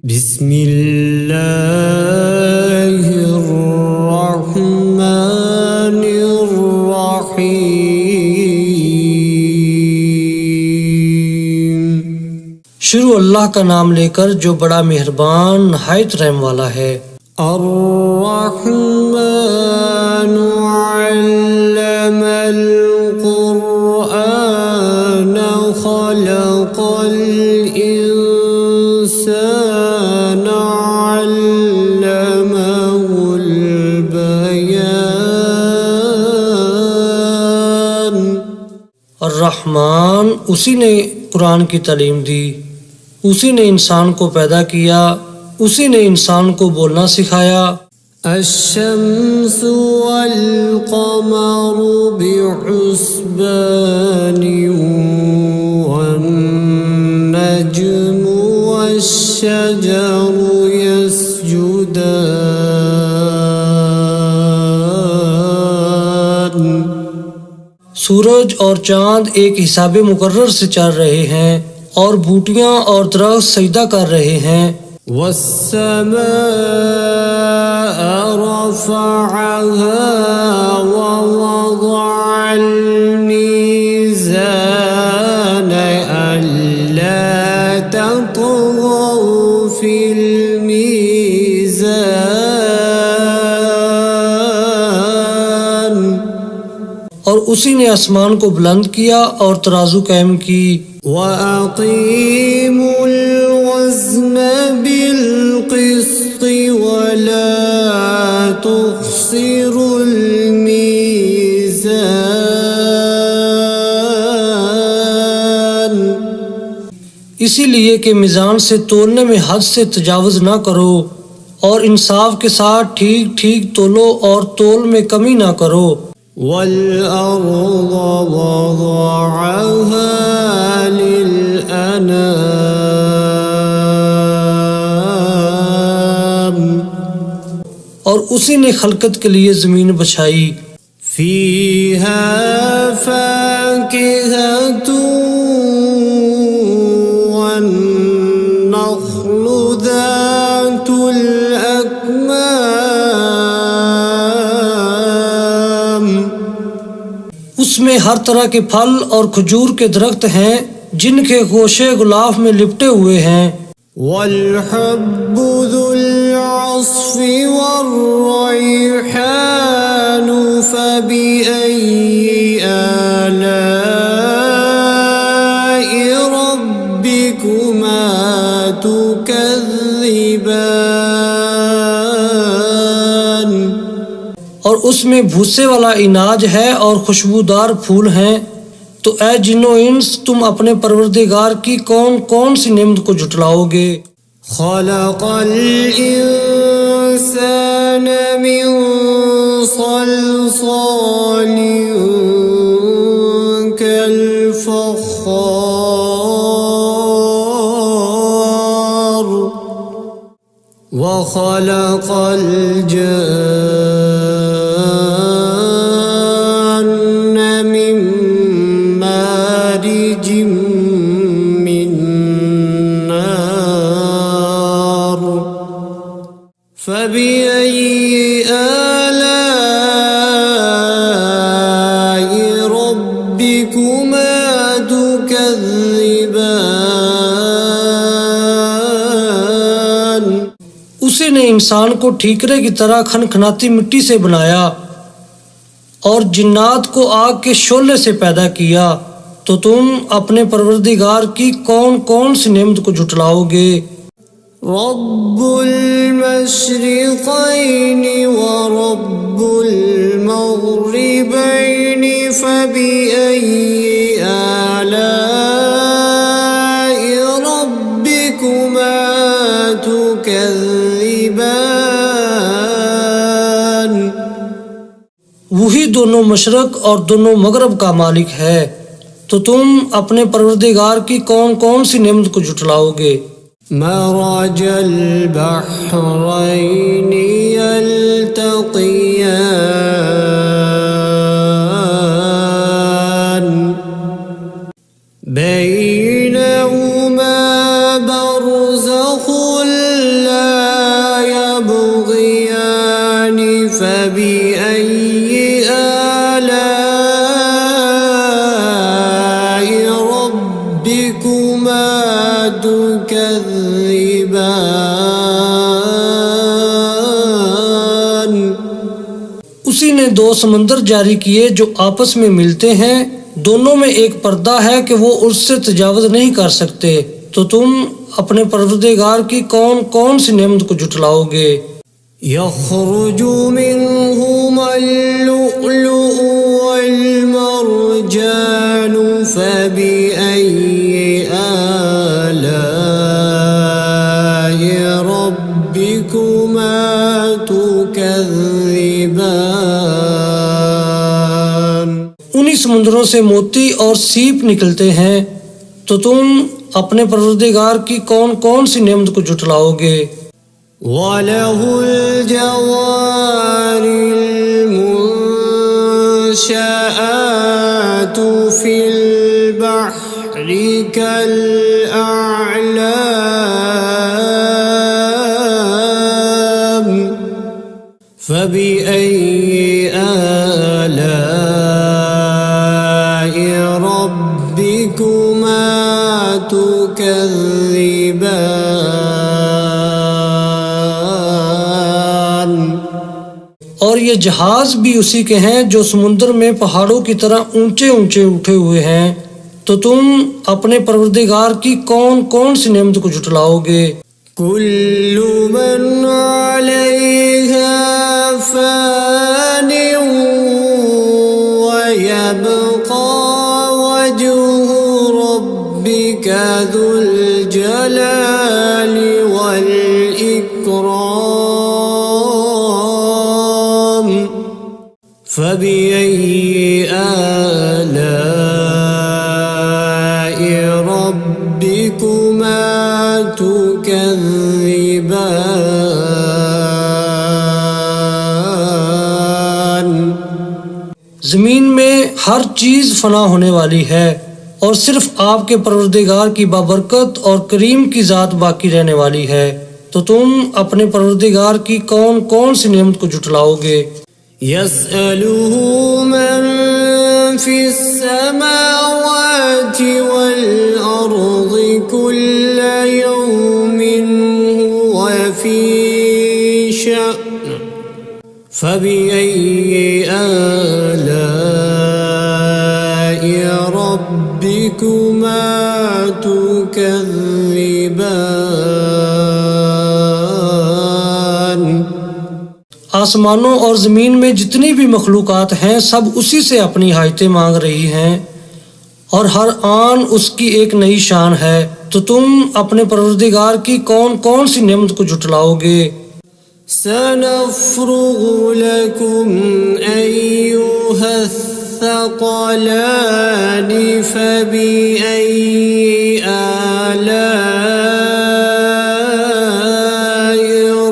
बिस्मिल्लाहिर्रहमानिर्रहीम। शुरू अल्लाह का नाम लेकर जो बड़ा मेहरबान नहायत रहम वाला है। अर्रहमानु अल्लमल कुरआन खलक़ल इंसान अल्लमहुल बयान। अर्रहमान उसी ने कुरान की तालीम दी, उसी ने इंसान को पैदा किया, उसी ने इंसान को बोलना सिखाया। अश्शम्सु वल क़मरु बिहुस्बानि वन नज्मु वश्शजरु यस्जुदान। सूरज और चांद एक हिसाबे मुकर्रर से चल रहे हैं और बूटियां और दरख्त सजदा कर रहे हैं। वस्समाअ रफ़अहा व वज़अल मीज़ान अल्ला ततग़ौ फ़िल मीज़ान। और उसी ने आसमान को बुलंद किया और तराजू कायम की। वअक़ीमुल वज़्न बिल क़िस्ति वला तुख़्सिरुल मीज़ान। इसीलिए कि मीज़ान से तोलने में हद से तजावुज़ ना करो और इंसाफ के साथ ठीक ठीक तोलो और तोल में कमी ना करो। वल-अर्ज़ वज़अहा लिल-अनाम। और उसी ने खलकत के लिए ज़मीन बछाई। फ़ीहा फ़ाकिहतुन वन्नख़्लु ज़ातुल अकमाम। उसमें हर तरह के फल और खजूर के दरख्त हैं जिनके गोशे गुलाफ में लिपटे हुए हैं। वल-हब्बु ज़ुल-अस्फ़ि वर्रैहानु फ़बिअय्यि आलाइ रब्बिकुमा तुकज़्ज़िबान। और उसमें भूसे वाला इनाज है और खुशबूदार फूल हैं। तो ऐ जिन्नो इंस तुम अपने परवरदिगार की कौन कौन सी नेमत को झुटलाओगे। खलक़ल इंसान मिन सल्सालिन कल फ़ख़्ख़ार व खलक़ल जन्न मिन मारिजिम मिन नार फ़बिअय्यि आलाइ रब्बिकुमा तुकज़्ज़िबान। उसी ने इंसान को ठीकरे की तरह खनखनाती मिट्टी से बनाया और जिन्नात को आग के शोले से पैदा किया। तो तुम अपने परवरदिगार की कौन कौन सी नेमत को झुटलाओगे। रब्बुल मशरिक़ैनि व रब्बुल मग़रिबैनि फ़बिअय्यि आलाइ रब्बिकुमा तुकज़्ज़िबान। वही दोनों मशरक और दोनों मगरब का मालिक है। तो तुम अपने परवरदिगार की कौन कौन सी नेमत को झुटलाओगे। मरजल बहरैनि यल्तक़ियान बैनहुमा बरज़ख़ुल उसी ने दो समंदर जारी किए जो आपस में मिलते हैं, दोनों में एक पर्दा है कि वो उससे तजावुज़ नहीं कर सकते। तो तुम अपने परवरदिगार की कौन कौन सी नेमत को जुटलाओगे। यख़रुजु मिन्हुमल लुअलुअ वल मरजानु फ़बिअय्यि आलाइ रब्बिकुमा तुकज़्ज़िबान। उन्हीं समुद्रों से मोती और सीप निकलते हैं। तो तुम अपने परवरदिगार की कौन कौन सी नेमत को जुटलाओगे। वलहुल जवारिल मुंशआतु फिल बहरि कल अअलाम फबिअय्यि आलाइ रब्बिकुमा तुकज़्ज़िबान। और ये जहाज भी उसी के हैं जो समुद्र में पहाड़ों की तरह ऊंचे ऊंचे उठे हुए हैं। तो तुम अपने परवरदिगार की कौन कौन सी नेमत को जुटलाओगे। कुल्लु मन अलैहा फ़ानिन व यबक़ा वजहु रब्बिका ज़ुल जलालि वल इकराम फ़बिअय्यि आलाइ रब्बिकुमा तुकज़्ज़िबान। जमीन में हर चीज फना होने वाली है और सिर्फ आपके परवरदिगार की बाबरकत और करीम की जात बाकी रहने वाली है। तो तुम अपने परवरदिगार की कौन कौन सी नेमत को जुटलाओगे। यसअलुहु मन फिस्समावाति वल अर्ज़ि कुल्ल यौमिन हुव फी शअन फबिअय्यि आलाइ रब्बिकुमा तुकज़्ज़िबान। आसमानों और ज़मीन में जितनी भी मखलूक़ात हैं सब उसी से अपनी हाजतें मांग रही हैं और हर आन उसकी एक नई शान है। तो तुम अपने परवरदिगार की कौन कौन सी नेमत को जुटलाओगे। सनफ़्रुगु लकुम अय्युहस्सक़लानि फ़बिअय्यि आलाइ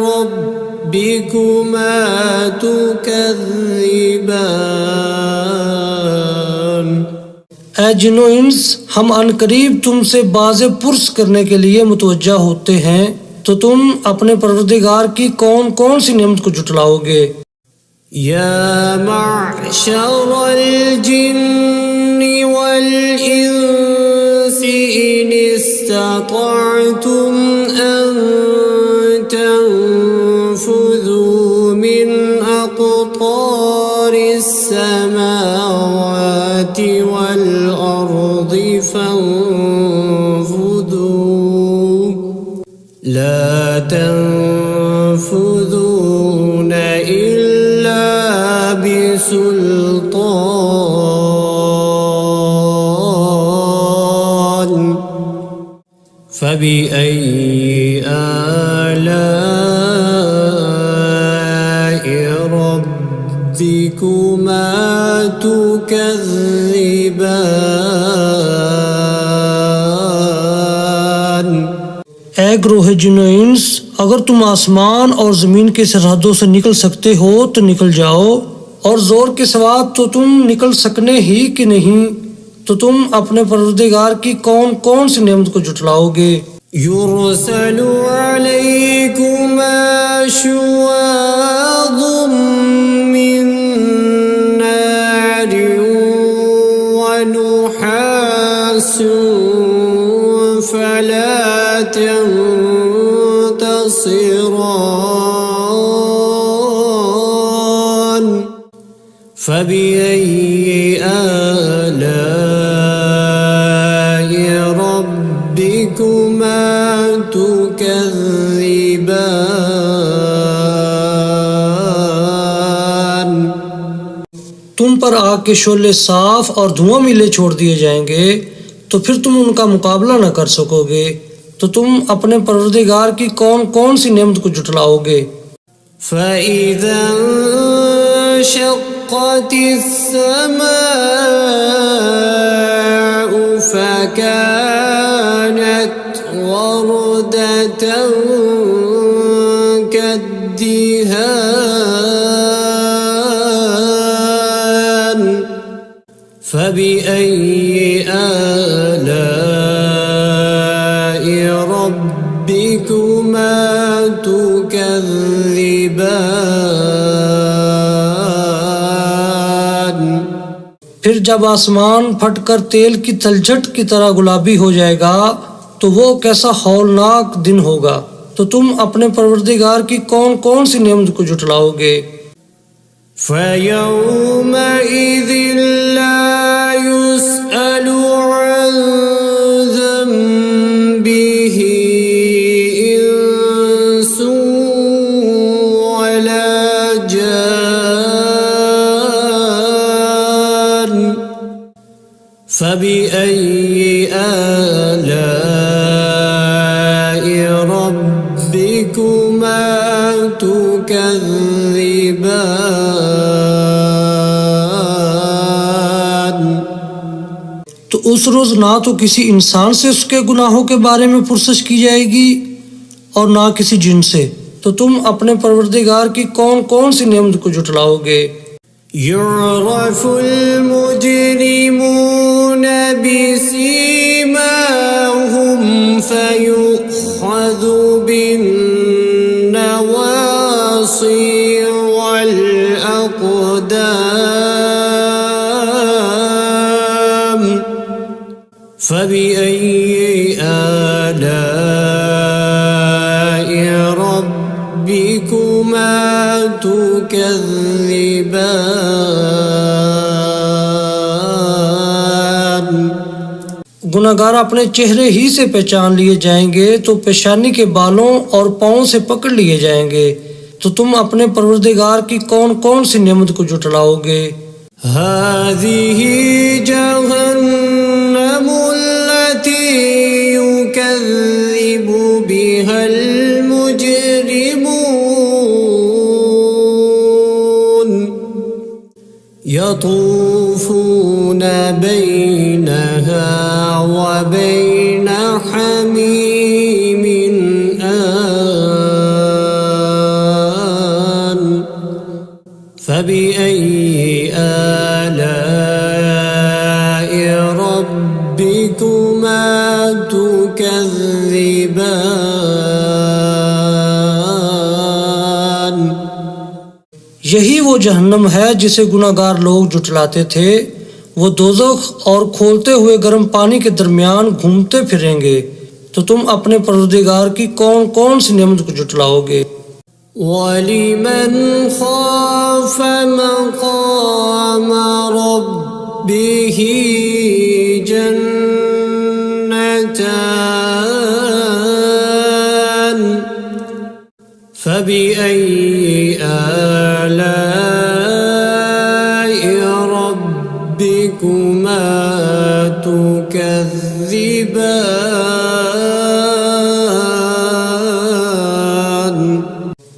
रब्बिकुमा तुकज़्ज़िबान। ऐ जिन्नो इंस, हम अनकरीब तुमसे बाज़े पुरस करने के लिए मुतवज्जा होते हैं। तो तुम अपने परवरदिगार की कौन कौन सी नेमत को जुटलाओगे। या मअशरल जिन्नि वल इंसि इन इस्ततअतुम अन तंफुज़ू मिन अक़तारिस समावाति वल अर्ज़ि फंफुज़ू ला तंफुज़ून इल्ला बिसुल्तान फबिअय्यि आलाइ रब्बिकुमा तुकज़्ज़िबान। ऐ ग्रोह जिन्नो इंस, अगर तुम आसमान और ज़मीन की सरहदों से निकल सकते हो तो निकल जाओ, और ज़ोर के सिवा तो तुम निकल सकने ही कि नहीं। तो तुम अपने परवरदिगार की कौन कौन सी नेमत को जुटलाओगे। युरसलु अलैकुमा शुवाज़ुम मिन नारिन व नुहासुन फला तंफुरून تبصران فبأي آلاء ربكما تكذبان तुम पर आग के शोले साफ और धुआं मिले छोड़ दिए जाएंगे तो फिर तुम उनका मुकाबला न कर सकोगे। तो तुम अपने परवरदिगार की कौन कौन सी नेमत को जुटलाओगे। فإذا انشقت السماء فكانت وردة كالدهان فبأي آلاء ربكما تكذبان फिर जब आसमान फटकर तेल की तलछट की तरह गुलाबी हो जाएगा तो वो कैसा हौलनाक दिन होगा। तो तुम अपने परवरदिगार की कौन कौन सी नेमत को जुटलाओगे। فيومئذ لا يسأل عن ذنبه إنس ولا جان فبأي آلاء ربكما تكذبان तो उस रोज ना तो किसी इंसान से उसके गुनाहों के बारे में पुरसश की जाएगी और ना किसी जिन से। तो तुम अपने परवरदिगार की कौन कौन सी नेमत को जुटलाओगे। يعرف المجرمون بسيماهم فيؤخذ بالنواصي والأقدام فبأي آلاء ربكما تكذبان गुनाहगार अपने चेहरे ही से पहचान लिए जाएंगे तो पेशानी के बालों और पाँव से पकड़ लिए जाएंगे। तो तुम अपने परवरदिगार की कौन कौन सी नेमत को जुटलाओगे। هذه جهنم التي يكذب بها المجرمون يطوفون بينها وبين حميم آن فبأي آلاء ربكما تكذبان यही वो जहन्नम है जिसे गुनाहगार लोग जुटलाते थे। वो दोज़ख और खोलते हुए गर्म पानी के दरमियान घूमते फिरेंगे। तो तुम अपने परवरदिगार की कौन कौन सी नेमत को जुटलाओगे। ولمن خاف مقام ربه جنتان فبأي آلاء ربكما تكذبان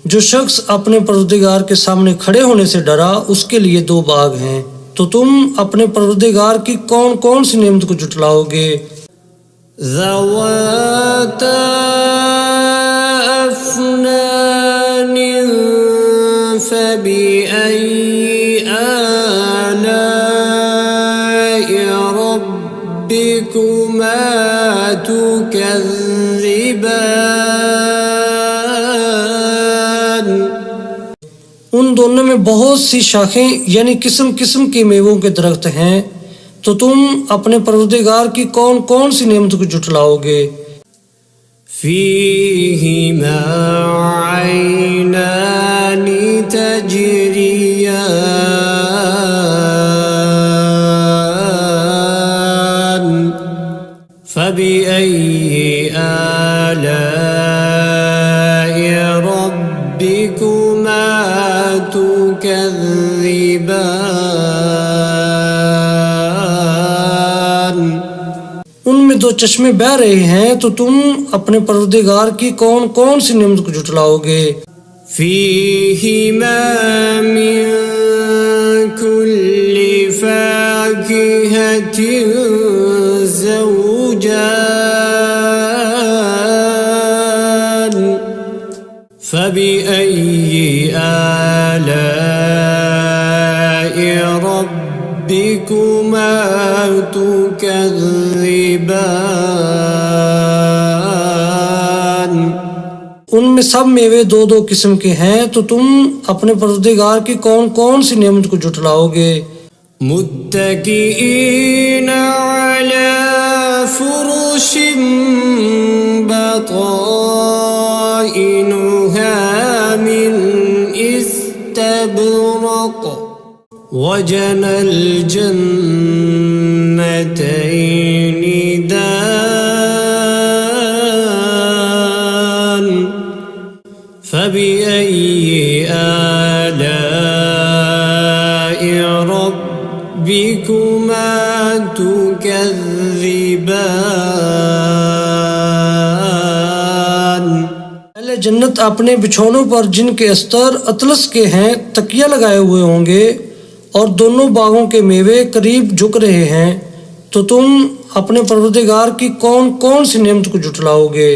जो शख्स अपने परवरदिगार के सामने खड़े होने से डरा उसके लिए दो बाग हैं। तो तुम अपने परवरदिगार की कौन कौन सी नेमत को जुटलाओगे। ذواتا أفنان فبأي آلاء ربكما تكذبان उन दोनों में बहुत सी शाखें यानी किस्म किस्म के मेवों के दरख्त हैं। तो तुम अपने परवरदिगार की कौन कौन सी नेमत को जुटलाओगे। فيهما عينان تجريان فبأي آلاء ربكما تكذبان उनमें दो चश्मे बह रहे हैं, तो तुम अपने परवरदिगार की कौन कौन सी नेमत को झुटलाओगे। فيهما من كل فاكهة زوجان فبأي آلاء ربكما تكذبان उनमें सब मेवे दो दो किस्म के हैं, तो तुम अपने परवरदिगार की कौन कौन सी नेमत को झुटलाओगे। मुत्तकीईन अला फुरुश बताइनुहा मिन इस्तबरक वजनल जन्नतैनि दान فبأي آلاء ربكما تكذبان पहले जन्नत अपने बिछौनों पर जिनके अस्तर अतलस के हैं तकिया लगाए हुए होंगे, और दोनों बागों के मेवे करीब झुक रहे हैं, तो तुम अपने परवरदिगार की कौन कौन सी नेमत को झुटलाओगे।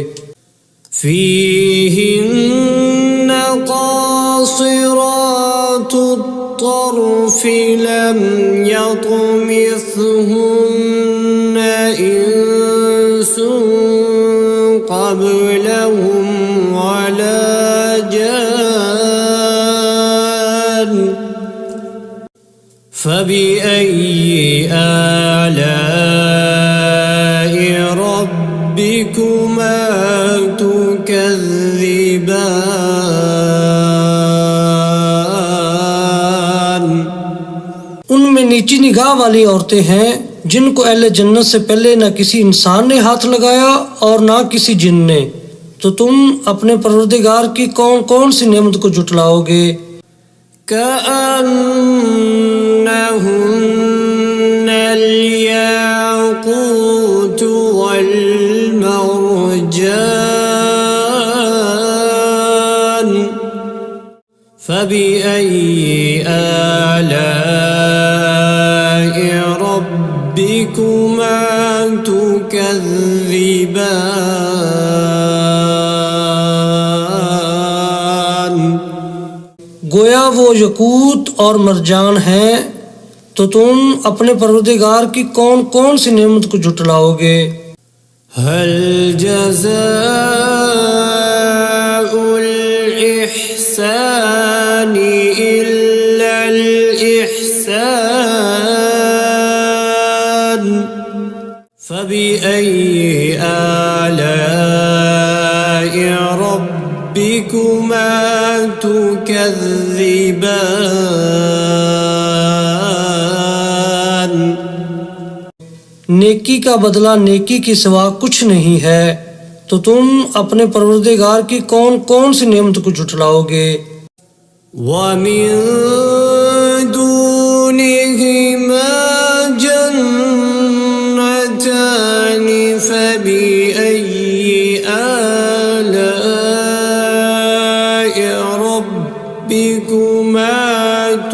فيهن قاصرات الطرف لم يطمثهن إنس قبلهم ولا جان فبأي آلاء ربكما تكذبان उनमें नीची निगाह वाली औरतें हैं, जिनको अहले जन्नत से पहले न किसी इंसान ने हाथ लगाया और न किसी जिन ने, तो तुम अपने परवरदिगार की कौन कौन सी नेमत को झुटलाओगे। كأنهن الياقوت والمرجان فبأي آلاء ربكما تكذبان गोया वो यकूत और मरजान हैं, तो तुम अपने परवरदिगार की कौन कौन सी नेमत को झुटलाओगे। هل جزاء الإحسان إلا الإحسان فبأي آلاء ربكما تكذبان नेकी का बदला नेकी के सिवा कुछ नहीं है, तो तुम अपने परवरदिगार की कौन कौन सी नेमत को झुटलाओगे। ومن دونهما جنتان فبأي آلاء ربكما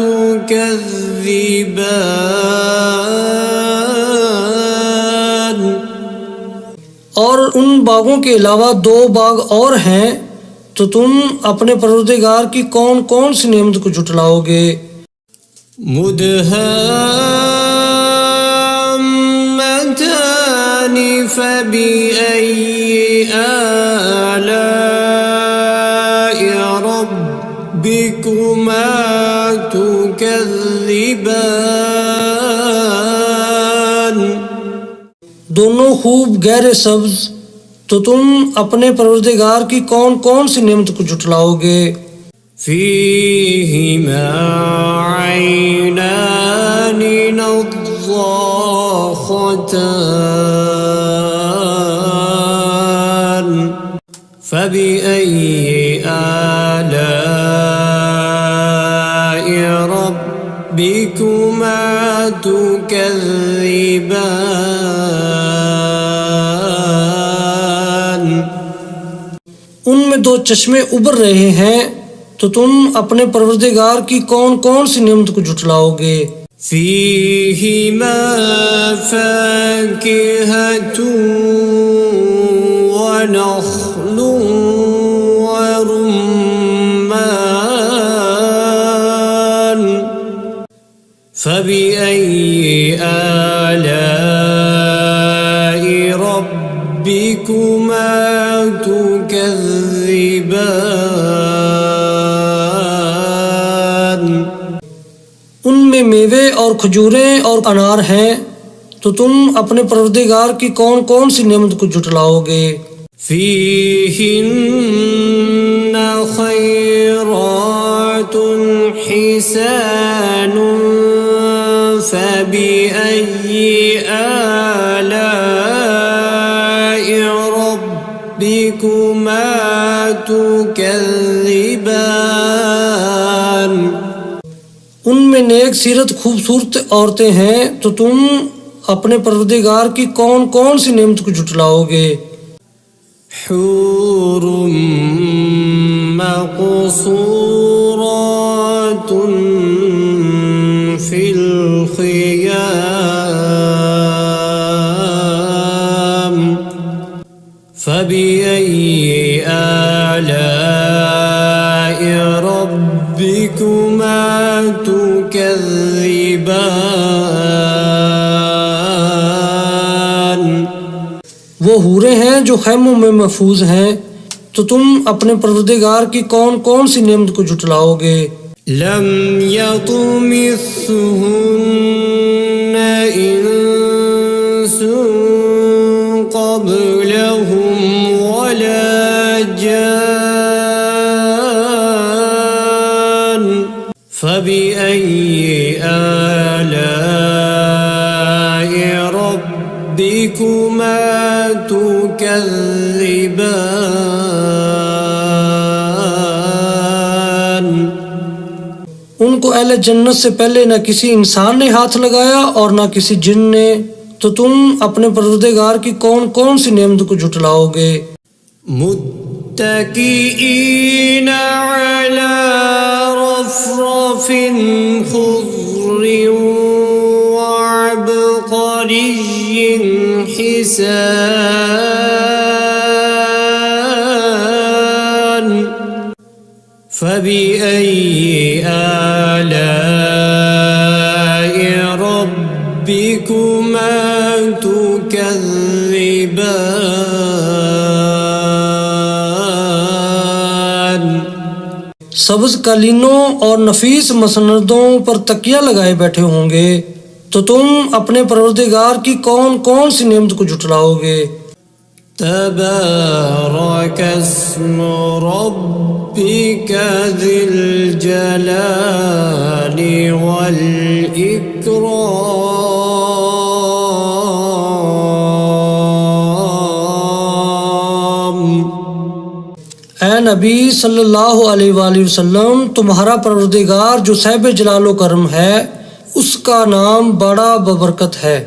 تكذبان और उन बागों के अलावा दो बाग और हैं, तो तुम अपने परवरदिगार की कौन कौन सी नेमत को झुटलाओगे। मुदहाम्मतान फबिअय्यि आलाइ रब्बिकुमा तुकज़्ज़िबान दोनों खूब गहरे सब्ज, तो तुम अपने परवरदिगार की कौन कौन सी नेमत को जुटलाओगे। فيهما عينان نضاختان فبأي آلاء ربكما تكذبان। उनमें दो चश्मे उबर रहे हैं, तो तुम अपने परवरदिगार की कौन कौन सी नेमत को जुटलाओगे। فيهما فاكهة ونخل ورمان فبأي آلاء ربكما تكذبان। उनमें मेवे और खजूरें और अनार हैं, तो तुम अपने परवरदिगार की कौन कौन सी नेमत को जुटलाओगे। فيهن خيرات حسان فبأي آلاء ربكما تكذبان। उनमें नेक सीरत खूबसूरत औरतें हैं, तो तुम अपने परवरदिगार की कौन कौन सी नेमत को जुटलाओगे। حور مقصورات في الخيام فبأي آلاء ربكما تكذبان। वो हूरें हैं जो खैमों में महफूज हैं, तो तुम अपने परवरदिगार की कौन कौन सी नेमत को जुटलाओगे। لم يطمثهن إنس قبلهم ولا جان فبأي آلاء ربكما تكذبان। उनको अहले जन्नत से पहले न किसी इंसान ने हाथ लगाया और न किसी जिन ने, तो तुम अपने परवरदिगार की कौन कौन सी नेमत को जुटलाओगे। मुत्तकीईन अला रफ़रफ़िन ख़ुज़्र वअबक़रिय्यिन हिसान फबिअय्यि आलाइ रब्बिकुमा तुकज़्ज़िबान। सब्ज कालीनों और नफीस मसनदों पर तकिया लगाए बैठे होंगे, तो तुम अपने परवरदिगार की कौन कौन सी नेमत को जुटलाओगे। तबारक अस्मु रब्बिका ज़िल जलाली वल इकराम। ऐ नबी सल्लल्लाहु अलैहि वसल्लम, तुम्हारा परवरदिगार जो साहिब जलालो करम है, उसका नाम बड़ा बबरकत है।